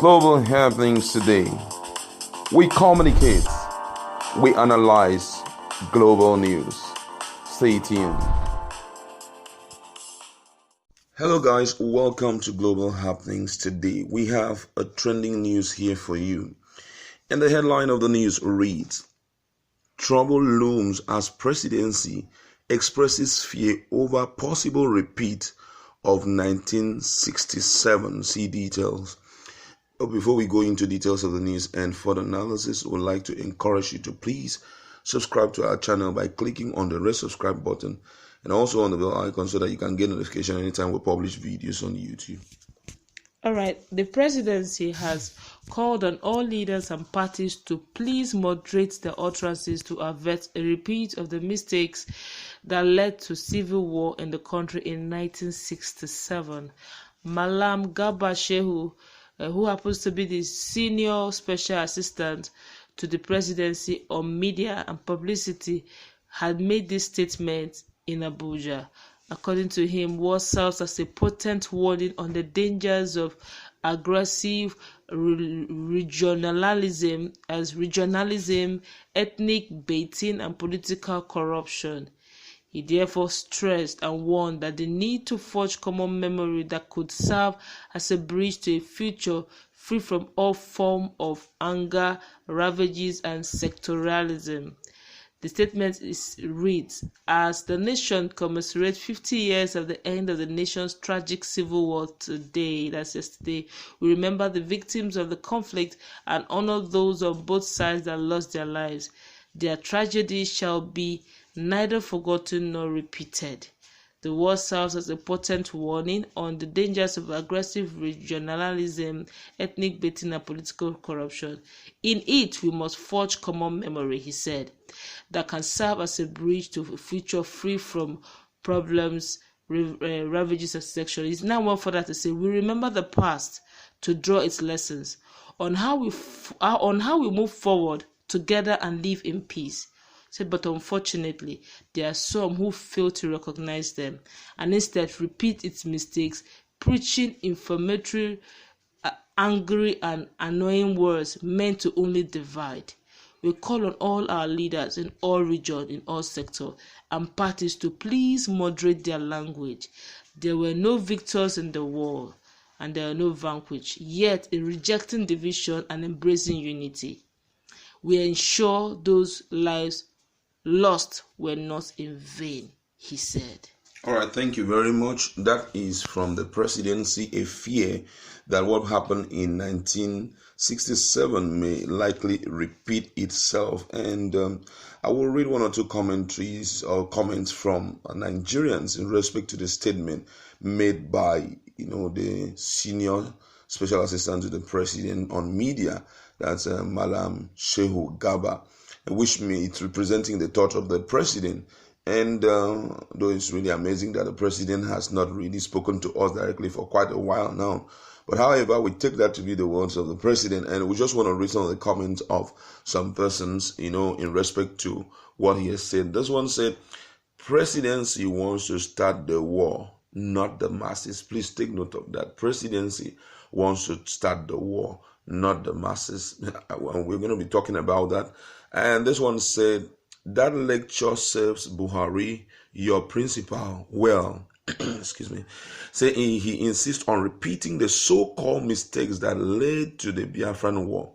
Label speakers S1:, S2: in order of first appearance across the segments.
S1: Global happenings today. We communicate, we analyze global news. Stay tuned. Hello guys, welcome to Global Happenings Today. We have a trending news here for you. And the headline of the news reads, Trouble looms as Presidency expresses fear over possible repeat of 1967. See details. But before we go into details of the news and further analysis, we would like to encourage you to please subscribe to our channel by clicking on the red subscribe button and also on the bell icon so that you can get notification anytime we publish videos on YouTube.
S2: All right, the presidency has called on all leaders and parties to please moderate their utterances to avert a repeat of the mistakes that led to civil war in the country in 1967. Malam Garba Shehu, who happens to be the senior special assistant to the presidency on media and publicity, had made this statement in Abuja. According to him, what serves as a potent warning on the dangers of aggressive regionalism, ethnic baiting, and political corruption. He therefore stressed and warned that the need to forge common memory that could serve as a bridge to a future free from all form of anger, ravages, and sectorialism. The statement reads, as the nation commiserates 50 years of the end of the nation's tragic civil war today, that's yesterday, we remember the victims of the conflict and honor those on both sides that lost their lives. Their tragedy shall be neither forgotten nor repeated. The war serves as a potent warning on the dangers of aggressive regionalism, ethnic baiting, and political corruption. In it, we must forge common memory, he said, that can serve as a bridge to a future free from problems, ravages, and section. It's now one further to say, we remember the past to draw its lessons on how we move forward together and live in peace. But unfortunately, there are some who fail to recognize them and instead repeat its mistakes, preaching inflammatory, angry, and annoying words meant to only divide. We call on all our leaders in all regions, in all sectors, and parties to please moderate their language. There were no victors in the war, and there are no vanquished, yet in rejecting division and embracing unity, we ensure those lives lost were not in vain, he said.
S1: All right, thank you very much. That is from the presidency, a fear that what happened in 1967 may likely repeat itself. And I will read one or two commentaries or comments from Nigerians in respect to the statement made by, the senior special assistant to the president on media, that's Malam Shehu Garba, which it's representing the thought of the president. And though it's really amazing that the president has not really spoken to us directly for quite a while now. But however, we take that to be the words of the president, and we just want to read some of the comments of some persons, in respect to what he has said. This one said, presidency wants to start the war, not the masses. Please take note of that. Presidency wants to start the war, not the masses. We're going to be talking about that. And this one said, that lecture serves Buhari, your principal, well. Excuse me. Say he insists on repeating the so-called mistakes that led to the Biafran war.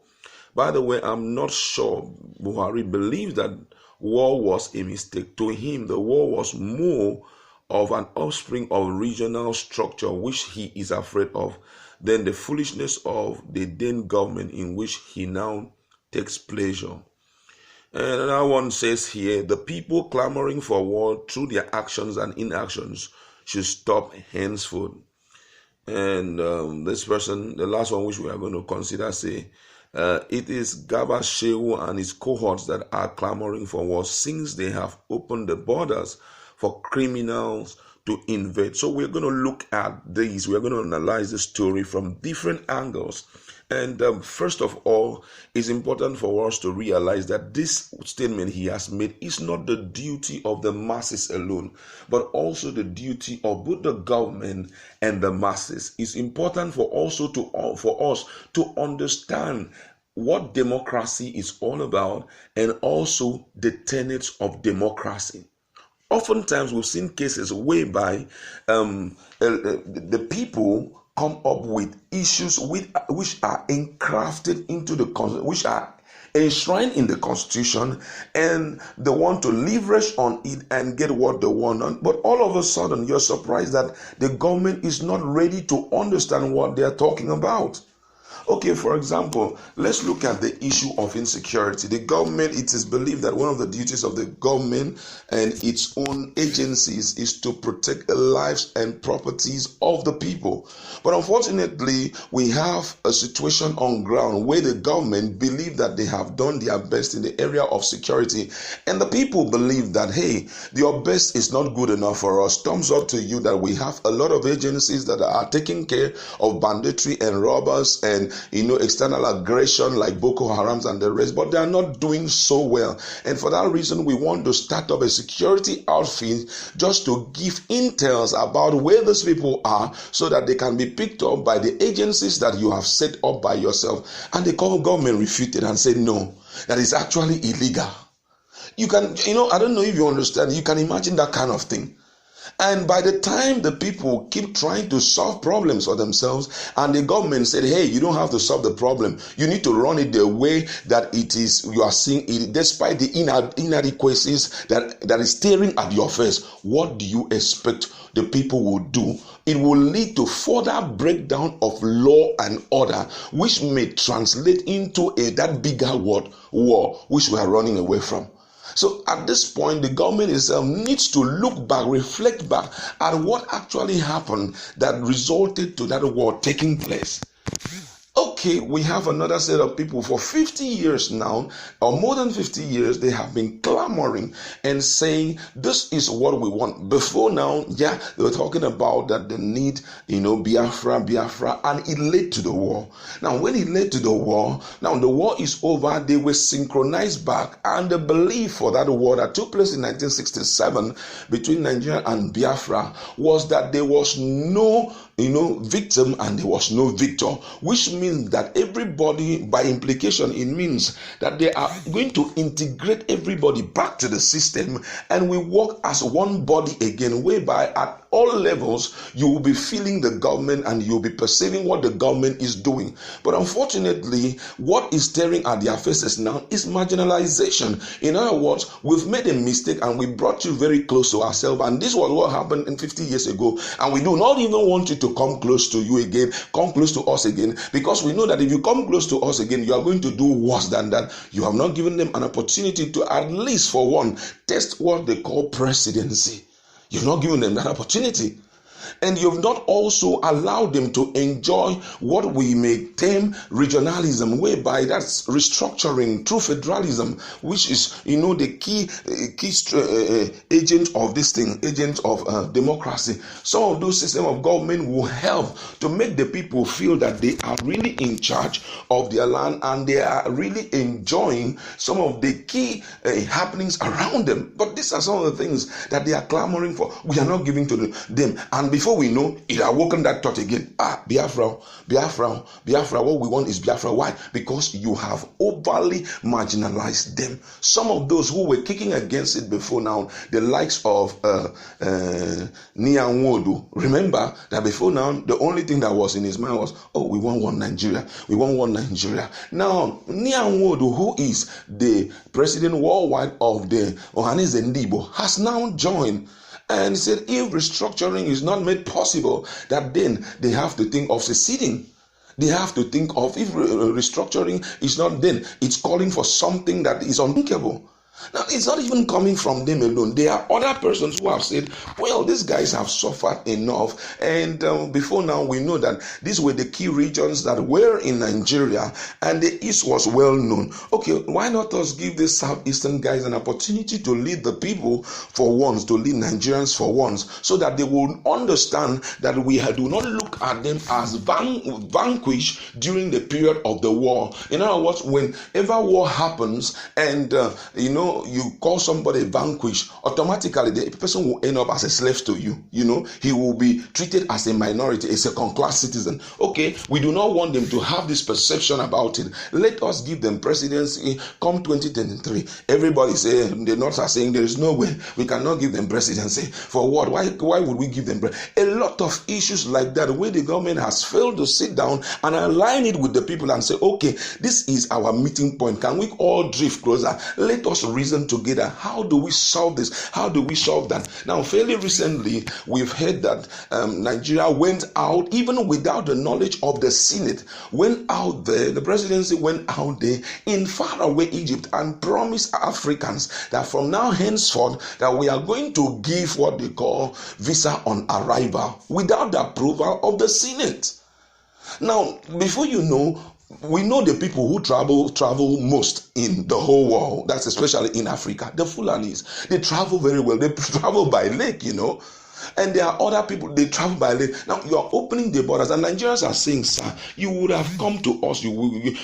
S1: By the way, I'm not sure Buhari believes that war was a mistake. To him, the war was more of an offspring of regional structure, which he is afraid of, than the foolishness of the then government in which he now takes pleasure. And another one says here, the people clamoring for war through their actions and inactions should stop henceforth. And this person, the last one which we are going to consider, say, it is Garba Shehu and his cohorts that are clamoring for war since they have opened the borders for criminals to invade. So we're going to look at these. We're going to analyze the story from different angles And first of all, it's important for us to realize that this statement he has made is not the duty of the masses alone, but also the duty of both the government and the masses. It's important for us to understand what democracy is all about and also the tenets of democracy. Oftentimes, we've seen cases whereby the people come up with issues which are engrafted into which are enshrined in the Constitution, and they want to leverage on it and get what they want. But all of a sudden, you're surprised that the government is not ready to understand what they're talking about. Okay, for example, let's look at the issue of insecurity. The government, it is believed that one of the duties of the government and its own agencies is to protect the lives and properties of the people. But unfortunately, we have a situation on ground where the government believe that they have done their best in the area of security, and the people believe that, hey, your best is not good enough for us. Thumbs up to you that we have a lot of agencies that are taking care of banditry and robbers and external aggression like Boko Harams and the rest, but they are not doing so well. And for that reason, we want to start up a security outfit just to give intels about where these people are so that they can be picked up by the agencies that you have set up by yourself. And the government refuted and said, no, that is actually illegal. You can, I don't know if you understand, you can imagine that kind of thing. And by the time the people keep trying to solve problems for themselves, and the government said, hey, you don't have to solve the problem. You need to run it the way that it is. You are seeing it, despite the inadequacies that is staring at your face. What do you expect the people will do? It will lead to further breakdown of law and order, which may translate into that bigger war, which we are running away from. So at this point, the government itself needs to look back, reflect back at what actually happened that resulted to that war taking place. Okay, we have another set of people for 50 years now, or more than 50 years, they have been clamoring and saying, this is what we want. Before now, they were talking about that they need, Biafra, and it led to the war. Now, when it led to the war, now the war is over, they were synchronized back, and the belief for that war that took place in 1967 between Nigeria and Biafra was that there was no victim and there was no victor, which means that everybody, by implication, it means that they are going to integrate everybody back to the system, and we work as one body again, whereby at all levels you will be feeling the government and you'll be perceiving what the government is doing. But unfortunately, what is staring at their faces now is marginalization. In other words, we've made a mistake and we brought you very close to ourselves, and this was what happened 50 years ago, and we do not even want you to come close to you again, come close to us again, because we know that if you come close to us again, you are going to do worse than that. You have not given them an opportunity to, at least for one, test what they call presidency. You've not given them that opportunity. And you've not also allowed them to enjoy what we may term regionalism, whereby that's restructuring through federalism, which is, the key agent of this thing, agent of democracy. Some of those systems of government will help to make the people feel that they are really in charge of their land and they are really enjoying some of the key happenings around them. But these are some of the things that they are clamoring for. We are not giving to them. And before we know, it awoken that thought again. Biafra, what we want is Biafra. Why? Because you have overly marginalized them. Some of those who were kicking against it before now, the likes of Tr0uble, remember that before now, the only thing that was in his mind was, we want one Nigeria. We want one Nigeria. Now, Tr0uble, who is the president worldwide of the Ohaneze Ndibo, has now joined. And he said, if restructuring is not made possible, that then they have to think of seceding. They have to think of, if restructuring is not, then it's calling for something that is unthinkable. Now, it's not even coming from them alone. There are other persons who have said, well, these guys have suffered enough. And before now, we know that these were the key regions that were in Nigeria, and the East was well known. Okay, why not us give these Southeastern guys an opportunity to lead the people for once, to lead Nigerians for once, so that they will understand that we do not look at them as vanquished during the period of the war. In other words, whenever war happens and, you call somebody vanquished, automatically the person will end up as a slave to you. He will be treated as a minority, a second-class citizen. Okay, we do not want them to have this perception about it. Let us give them presidency come 2023. Everybody say, the North are saying there is no way we cannot give them presidency. For what? Why would we give them a lot of issues like that, where the government has failed to sit down and align it with the people and say, okay, this is our meeting point. Can we all drift closer? Let us reason together. How do we solve this? How do we solve that? Now, fairly recently, we've heard that Nigeria went out, even without the knowledge of the Senate, went out there, the presidency went out there in faraway Egypt and promised Africans that from now henceforth that we are going to give what they call visa on arrival without the approval of the Senate. Now, before you know, we know the people who travel most in the whole world. That's especially in Africa. The Fulanis, they travel very well. They travel by lake, And there are other people, they travel by lake. Now, you are opening the borders, and Nigerians are saying, sir, you would have come to us.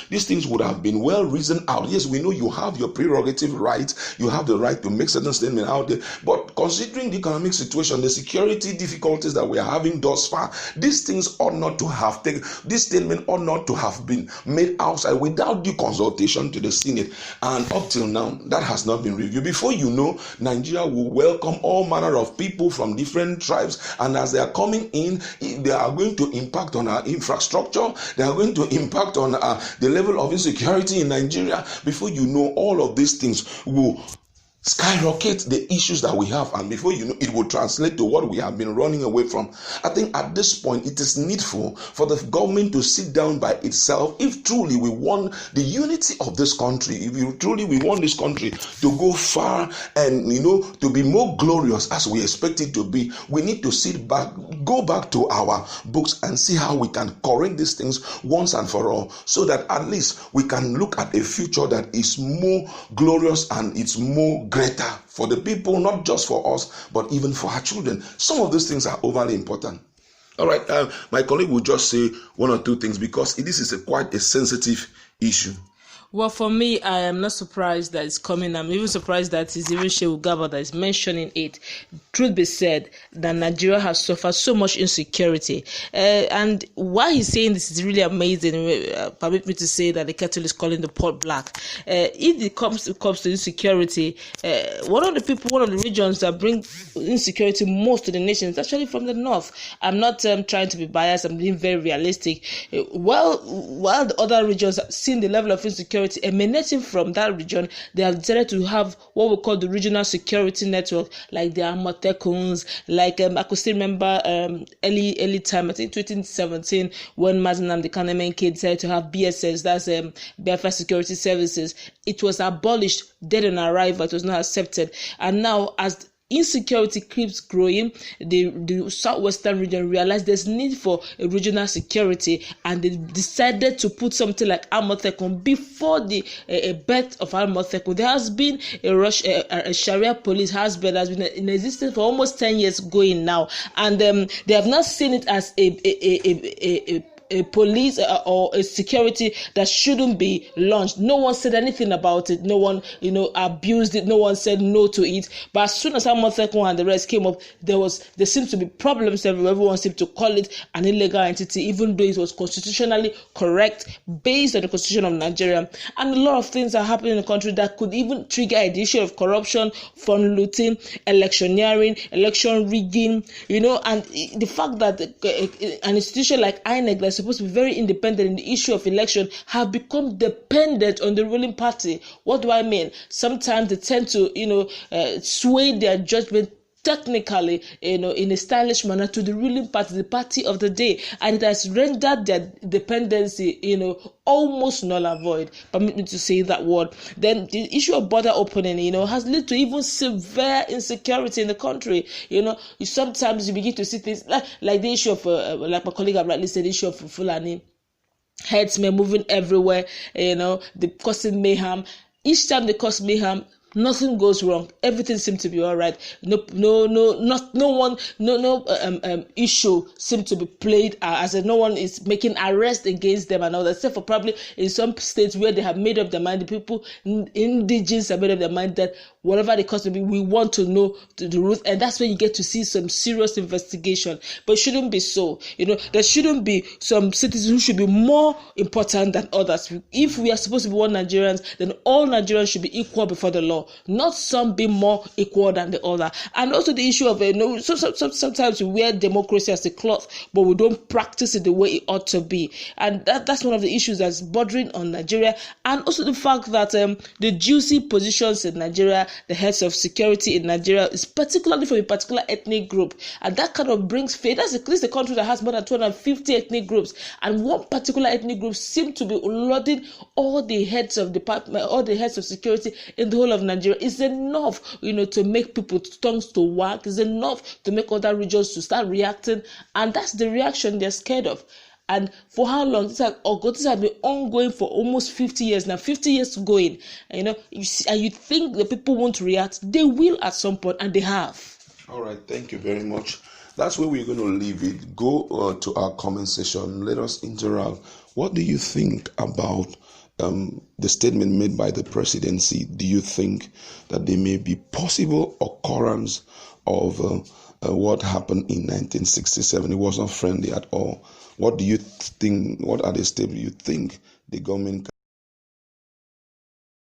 S1: These things would have been well reasoned out. Yes, we know you have your prerogative rights. You have the right to make certain statements out there. But considering the economic situation, the security difficulties that we are having thus far, these things ought not to have taken, this statement ought not to have been made outside without due consultation to the Senate. And up till now, that has not been reviewed. Before you know, Nigeria will welcome all manner of people from different tribes, and as they are coming in, they are going to impact on our infrastructure. They are going to impact on the level of insecurity in Nigeria. Before you know, all of these things will skyrocket the issues that we have, and before you know, it will translate to what we have been running away from. I think at this point it is needful for the government to sit down by itself. If truly we want the unity of this country, if we want this country to go far and to be more glorious as we expect it to be, we need to sit back, go back to our books and see how we can correct these things once and for all, so that at least we can look at a future that is more glorious and it's more greater for the people, not just for us, but even for our children. Some of those things are overly important. All right, my colleague will just say one or two things because this is quite a sensitive issue.
S2: Well, for me, I am not surprised that it's coming. I'm even surprised that it's even Tr0uble that is mentioning it. Truth be said, that Nigeria has suffered so much insecurity. And why he's saying this is really amazing. Permit me to say that the kettle is calling the pot black. If it comes to insecurity, one of the regions that bring insecurity most to the nation is actually from the north. I'm not trying to be biased. I'm being very realistic. While the other regions have seen the level of insecurity emanating from that region, they have decided to have what we call the regional security network, like the Amotekuns, like I could still remember early time, I think 2017, when Nnamdi Kanu decided to have BSS, that's Biafra Security Services. It was abolished dead on arrival. It was not accepted, and now as insecurity keeps growing, the southwestern region realized there's need for a regional security, and they decided to put something like Amotekun. Before the birth of Amotekun, there has been a Sharia police has been in existence for almost 10 years going now, and they have not seen it as a police or a security that shouldn't be launched. No one said anything about it. No one, abused it. No one said no to it. But as soon as Amotekun and the rest came up, there seemed to be problems everywhere. Everyone seemed to call it an illegal entity, even though it was constitutionally correct based on the Constitution of Nigeria. And a lot of things are happening in the country that could even trigger a issue of corruption, fund looting, electioneering, election rigging, and the fact that an institution like INEC that's supposed to be very independent in the issue of election have become dependent on the ruling party. What do I mean? Sometimes they tend to, sway their judgment technically, in a stylish manner to the ruling party, the party of the day, and it has rendered their dependency, almost null and void. Permit me to say that word. Then the issue of border opening, has led to even severe insecurity in the country. Sometimes you begin to see things like the issue of, like my colleague have rightly said, the issue of Fulani headsmen moving everywhere, they causing mayhem. Each time they cause mayhem, nothing goes wrong. Everything seems to be all right. No issue seems to be played as no one is making arrest against them and all that. Except for probably in some states where they have made up their mind, the people, indigenous have made up their mind that whatever the cause may be, we want to know the truth, and that's when you get to see some serious investigation. But it shouldn't be so. There shouldn't be some citizens who should be more important than others. If we are supposed to be all Nigerians, then all Nigerians should be equal before the law. Not some be more equal than the other. And also the issue of sometimes we wear democracy as a cloth, but we don't practice it the way it ought to be. And that's one of the issues that's bordering on Nigeria. And also the fact that the juicy positions in Nigeria, the heads of security in Nigeria, is particularly from a particular ethnic group. And that kind of brings fear. This is a country that has more than 250 ethnic groups. And one particular ethnic group seems to be loading all the heads of department, all the heads of security in the whole of Nigeria. Is enough, to make people's tongues to wag. Is enough to make other regions to start reacting, and that's the reaction they're scared of. And for how long? This has been ongoing for almost 50 years now. 50 years going, and you think the people won't react? They will at some point, and they have.
S1: All right, thank you very much. That's where we're going to leave it. Go to our comment section. Let us interact. What do you think about the statement made by the presidency? Do you think that there may be possible occurrence of what happened in 1967? It was not friendly at all. What do you think? What are the steps you think the government